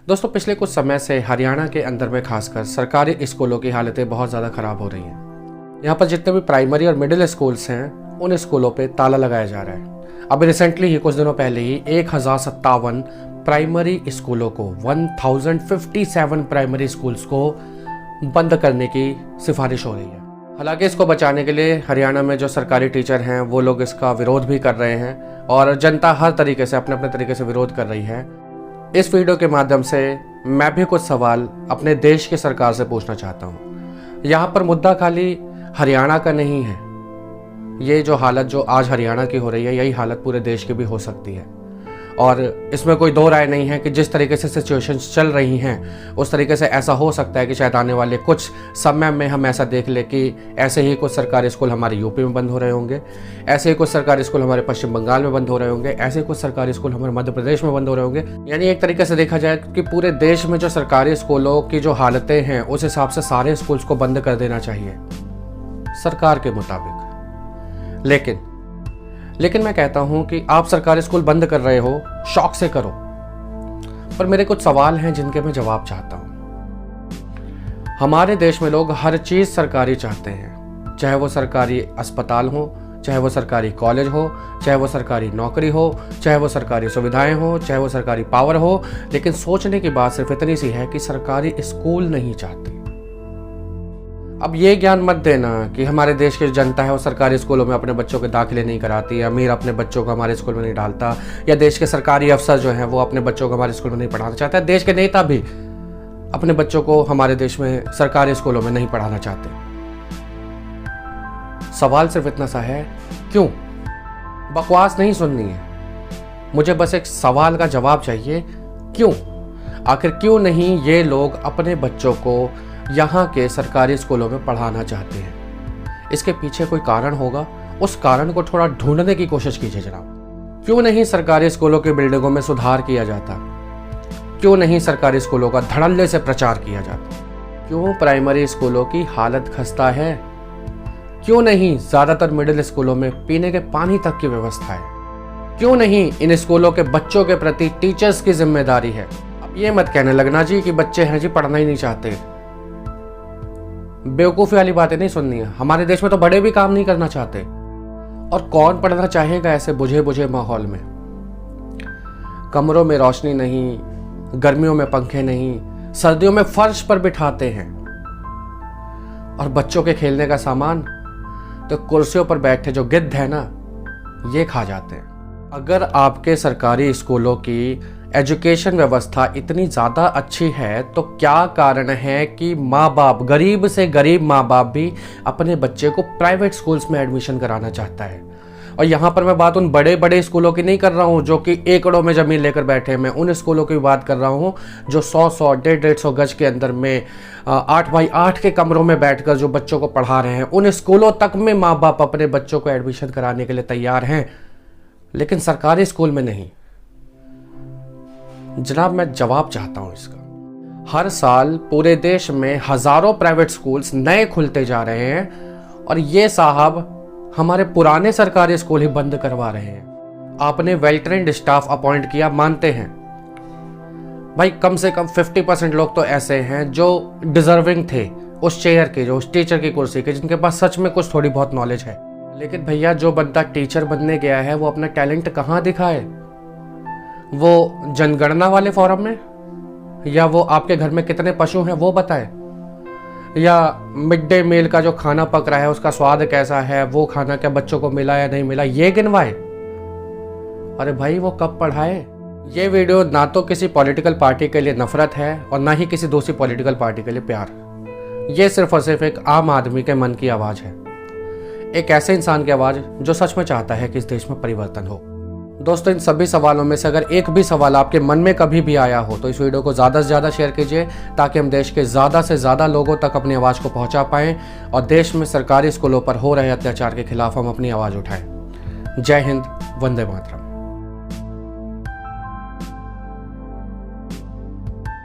दोस्तों, पिछले कुछ समय से हरियाणा के अंदर में खासकर सरकारी स्कूलों की हालतें बहुत ज़्यादा ख़राब हो रही हैं। यहाँ पर जितने भी प्राइमरी और मिडिल स्कूल्स हैं उन स्कूलों पे ताला लगाया जा रहा है। अभी रिसेंटली ही कुछ दिनों पहले ही 1057 प्राइमरी स्कूलों को 1057 प्राइमरी स्कूल्स को बंद करने की सिफारिश हो रही है। हालांकि इसको बचाने के लिए हरियाणा में जो सरकारी टीचर हैं वो लोग इसका विरोध भी कर रहे हैं और जनता हर तरीके से अपने अपने तरीके से विरोध कर रही है। इस वीडियो के माध्यम से मैं भी कुछ सवाल अपने देश की सरकार से पूछना चाहता हूँ। यहाँ पर मुद्दा खाली हरियाणा का नहीं है। ये जो हालत जो आज हरियाणा की हो रही है, यही हालत पूरे देश की भी हो सकती है और इसमें कोई दो राय नहीं है कि जिस तरीके से सिचुएशंस चल रही हैं उस तरीके से ऐसा हो सकता है कि शायद आने वाले कुछ समय में हम ऐसा देख ले कि ऐसे ही कुछ सरकारी स्कूल हमारे यूपी में बंद हो रहे होंगे, ऐसे ही कुछ सरकारी स्कूल हमारे पश्चिम बंगाल में बंद हो रहे होंगे, ऐसे ही कुछ सरकारी स्कूल हमारे मध्य प्रदेश में बंद हो रहे होंगे। यानी एक तरीके से देखा जाए कि पूरे देश में जो सरकारी स्कूलों की जो हालतें हैं उस हिसाब से सारे स्कूल्स को बंद कर देना चाहिए सरकार के मुताबिक। लेकिन मैं कहता हूं कि आप सरकारी स्कूल बंद कर रहे हो, शौक से करो, पर मेरे कुछ सवाल हैं जिनके मैं जवाब चाहता हूं। हमारे देश में लोग हर चीज सरकारी चाहते हैं, चाहे वो सरकारी अस्पताल हो, चाहे वो सरकारी कॉलेज हो, चाहे वो सरकारी नौकरी हो, चाहे वो सरकारी सुविधाएं हो, चाहे वो सरकारी पावर हो। लेकिन सोचने की बात सिर्फ इतनी सी है कि सरकारी स्कूल नहीं चाहते। अब ये ज्ञान मत देना कि हमारे देश की जनता है वो सरकारी स्कूलों में अपने बच्चों के दाखिले नहीं कराती, अमीर अपने बच्चों को हमारे स्कूल में नहीं डालता, या देश के सरकारी अफसर जो हैं वो अपने बच्चों को हमारे स्कूल में नहीं पढ़ाना चाहते, देश के नेता भी अपने बच्चों को हमारे देश में सरकारी स्कूलों में नहीं पढ़ाना चाहते। सवाल सिर्फ इतना सा है, क्यों? बकवास नहीं सुननी है मुझे, बस एक सवाल का जवाब चाहिए, क्यों? आखिर क्यों नहीं ये लोग अपने बच्चों को यहाँ के सरकारी स्कूलों में पढ़ाना चाहते हैं? इसके पीछे कोई कारण होगा, उस कारण को थोड़ा ढूंढने की कोशिश कीजिए जनाब। क्यों नहीं सरकारी स्कूलों की बिल्डिंगों में सुधार किया जाता? क्यों नहीं सरकारी स्कूलों का धड़ल्ले से प्रचार किया जाता? क्यों प्राइमरी स्कूलों की हालत खस्ता है? क्यों नहीं ज्यादातर मिडिल स्कूलों में पीने के पानी तक की व्यवस्था है? क्यों नहीं इन स्कूलों के बच्चों के प्रति टीचर्स की जिम्मेदारी है? अब ये मत कहने लगना जी कि बच्चे हैं जी पढ़ना ही नहीं चाहते। बेवकूफ़ी वाली बातें नहीं सुननी है। हमारे देश में तो बड़े भी काम नहीं करना चाहते, और कौन पढ़ना चाहेगा ऐसे बुझे बुझे माहौल में? कमरों में रोशनी नहीं, गर्मियों में पंखे नहीं, सर्दियों में फर्श पर बिठाते हैं, और बच्चों के खेलने का सामान तो कुर्सियों पर बैठे जो गिद्ध है ना, ये खा जाते हैं। अगर आपके सरकारी स्कूलों की एजुकेशन व्यवस्था इतनी ज़्यादा अच्छी है तो क्या कारण है कि माँ बाप, गरीब से गरीब माँ बाप भी अपने बच्चे को प्राइवेट स्कूल्स में एडमिशन कराना चाहता है? और यहाँ पर मैं बात उन बड़े बड़े स्कूलों की नहीं कर रहा हूँ जो कि एकड़ों में ज़मीन लेकर बैठे हैं। मैं उन स्कूलों की बात कर रहा हूँ जो 100-100, 150-150 गज के अंदर में 8x8 के कमरों में बैठकर जो बच्चों को पढ़ा रहे हैं। उन स्कूलों तक में माँ बाप अपने बच्चों को एडमिशन कराने के लिए तैयार हैं, लेकिन सरकारी स्कूल में नहीं। जनाब, मैं जवाब चाहता हूं इसका। हर साल पूरे देश में हजारों प्राइवेट स्कूल्स नए खुलते जा रहे हैं और ये साहब हमारे पुराने सरकारी स्कूल ही बंद करवा रहे हैं। आपने वेल ट्रेन्ड स्टाफ अपॉइंट किया, मानते हैं भाई, कम से कम 50% लोग तो ऐसे हैं जो डिजर्विंग थे उस चेयर के, जो उस टीचर की कुर्सी के, जिनके पास सच में कुछ थोड़ी बहुत नॉलेज है। लेकिन भैया, जो बंदा टीचर बनने गया है वो अपना टैलेंट कहाँ दिखाए? वो जनगणना वाले फॉरम में, या वो आपके घर में कितने पशु हैं वो बताए, या मिड डे मील का जो खाना पक रहा है उसका स्वाद कैसा है, वो खाना क्या बच्चों को मिला या नहीं मिला, ये गिनवाए? अरे भाई, वो कब पढ़ाए? ये वीडियो ना तो किसी पॉलिटिकल पार्टी के लिए नफरत है और ना ही किसी दूसरी पॉलिटिकल पार्टी के लिए प्यार। ये सिर्फ और सिर्फ एक आम आदमी के मन की आवाज़ है, एक ऐसे इंसान की आवाज़ जो सच में चाहता है कि इस देश में परिवर्तन हो। दोस्तों, इन सभी सवालों में से अगर एक भी सवाल आपके मन में कभी भी आया हो तो इस वीडियो को ज़्यादा से ज़्यादा शेयर कीजिए ताकि हम देश के ज़्यादा से ज़्यादा लोगों तक अपनी आवाज़ को पहुंचा पाएं और देश में सरकारी स्कूलों पर हो रहे अत्याचार के खिलाफ हम अपनी आवाज़ उठाएं। जय हिंद, वंदे मातरम।